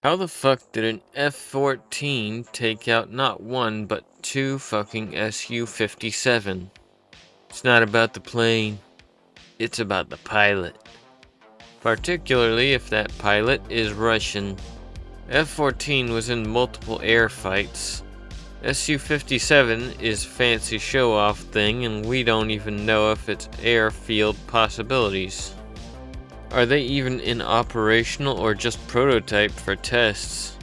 How the fuck did an F-14 take out not one but two fucking Su-57? It's not about the plane, it's about the pilot. Particularly if that pilot is Russian. F-14 was in multiple air fights. Su-57 is fancy show-off thing and we don't even know if it's airfield possibilities. Are they even in operational or just prototype for tests?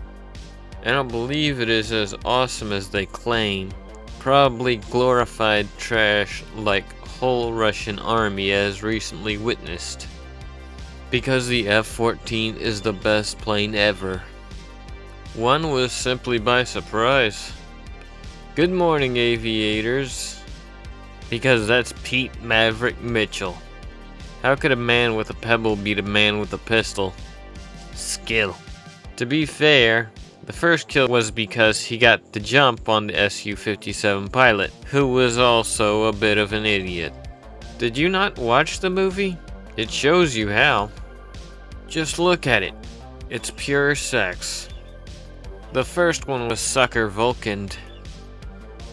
I don't believe it is as awesome as they claim. Probably glorified trash like whole Russian army as recently witnessed. Because the F-14 is the best plane ever. One was simply by surprise. Good morning, aviators. Because that's Pete Maverick Mitchell. How could a man with a pebble beat a man with a pistol? Skill. To be fair, the first kill was because he got the jump on the Su-57 pilot, who was also a bit of an idiot. Did you not watch the movie? It shows you how. Just look at it. It's pure sex. The first one was Sucker Vulcaned.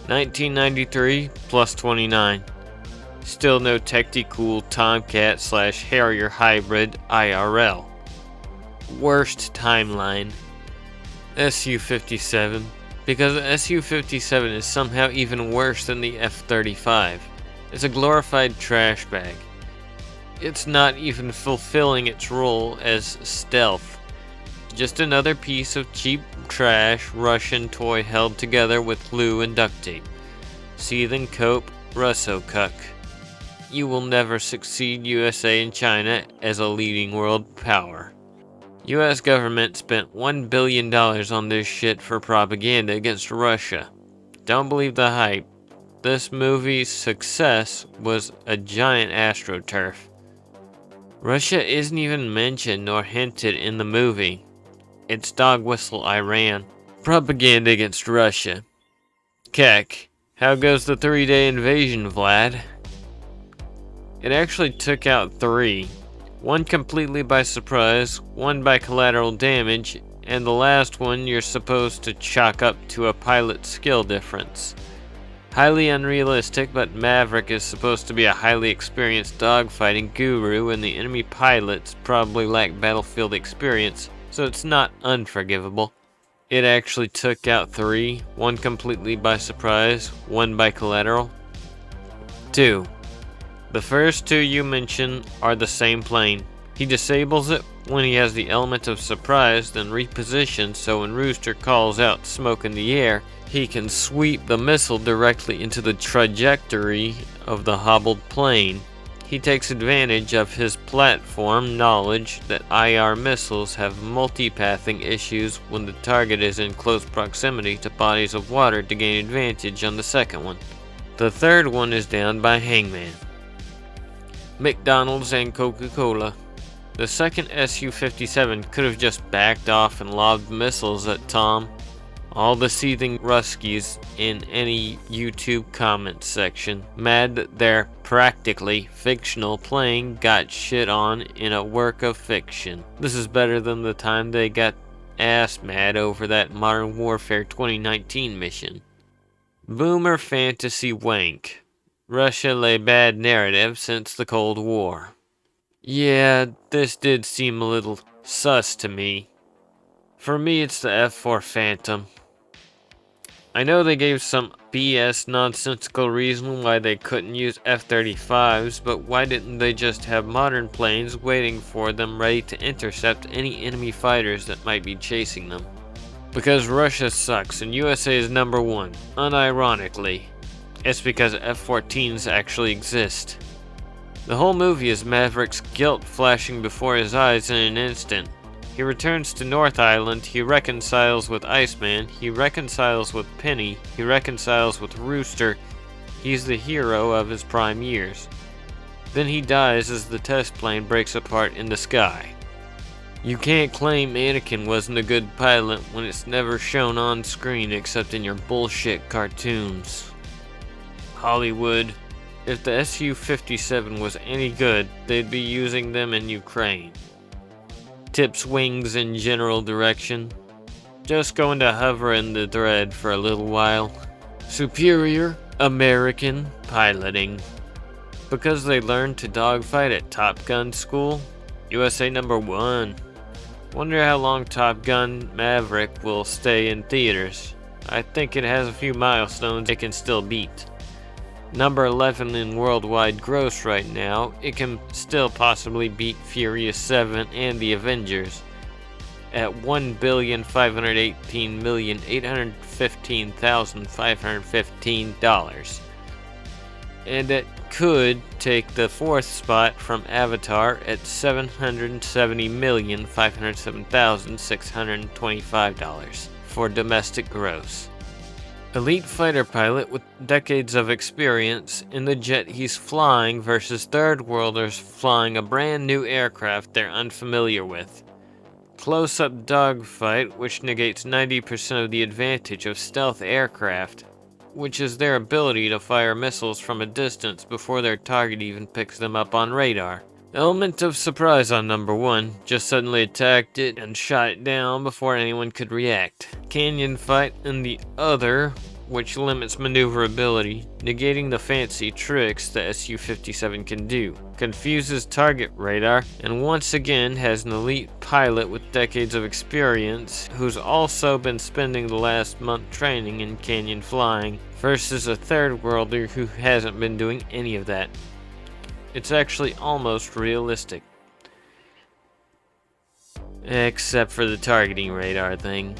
1993 plus 29. Still no Technicool Tomcat / Harrier hybrid IRL. Worst timeline. Su-57. Because the Su-57 is somehow even worse than the F-35. It's a glorified trash bag. It's not even fulfilling its role as stealth. Just another piece of cheap trash Russian toy held together with glue and duct tape. Seething cope, Russo-cuck. You will never succeed USA and China as a leading world power. US government spent $1 billion on this shit for propaganda against Russia. Don't believe the hype. This movie's success was a giant astroturf. Russia isn't even mentioned nor hinted in the movie. It's dog whistle Iran. Propaganda against Russia. Keck, how goes the 3-day invasion, Vlad? It actually took out 3. One completely by surprise, one by collateral damage, and the last one you're supposed to chalk up to a pilot skill difference. Highly unrealistic, but Maverick is supposed to be a highly experienced dogfighting guru and the enemy pilots probably lack battlefield experience, so it's not unforgivable. It actually took out 3, one completely by surprise, one by collateral. 2. The first 2 you mention are the same plane. He disables it when he has the element of surprise, then repositions so when Rooster calls out smoke in the air, he can sweep the missile directly into the trajectory of the hobbled plane. He takes advantage of his platform knowledge that IR missiles have multipathing issues when the target is in close proximity to bodies of water to gain advantage on the second one. The third one is down by Hangman. McDonald's and Coca-Cola. The second Su-57 could have just backed off and lobbed missiles at Tom. All the seething Ruskies in any YouTube comment section mad that their practically fictional plane got shit on in a work of fiction. This is better than the time they got ass mad over that Modern Warfare 2019 mission. Boomer fantasy wank. Russia lay bad narrative since the Cold War. Yeah, this did seem a little sus to me. For me, it's the F-4 Phantom. I know they gave some BS nonsensical reason why they couldn't use F-35s, but why didn't they just have modern planes waiting for them ready to intercept any enemy fighters that might be chasing them? Because Russia sucks and USA is number 1, unironically. It's because F-14s actually exist. The whole movie is Maverick's guilt flashing before his eyes in an instant. He returns to North Island, he reconciles with Iceman, he reconciles with Penny, he reconciles with Rooster. He's the hero of his prime years. Then he dies as the test plane breaks apart in the sky. You can't claim Anakin wasn't a good pilot when it's never shown on screen except in your bullshit cartoons. Hollywood. If the Su-57 was any good, they'd be using them in Ukraine. tips wings in general direction. Just going to hover in the thread for a little while. Superior American piloting. Because they learned to dogfight at Top Gun school, USA #1. Wonder how long Top Gun Maverick will stay in theaters. I think it has a few milestones it can still beat. Number 11 in worldwide gross right now, it can still possibly beat Furious 7 and The Avengers at $1,518,815,515. And it could take the 4th spot from Avatar at $770,507,625 for domestic gross. Elite fighter pilot with decades of experience in the jet he's flying versus third worlders flying a brand new aircraft they're unfamiliar with. Close-up dogfight, which negates 90% of the advantage of stealth aircraft, which is their ability to fire missiles from a distance before their target even picks them up on radar. Element of surprise on number 1, just suddenly attacked it and shot it down before anyone could react. Canyon fight and the other, which limits maneuverability, negating the fancy tricks the Su-57 can do. Confuses target radar, and once again has an elite pilot with decades of experience, who's also been spending the last month training in canyon flying, versus a third worlder who hasn't been doing any of that. It's actually almost realistic. Except for the targeting radar thing.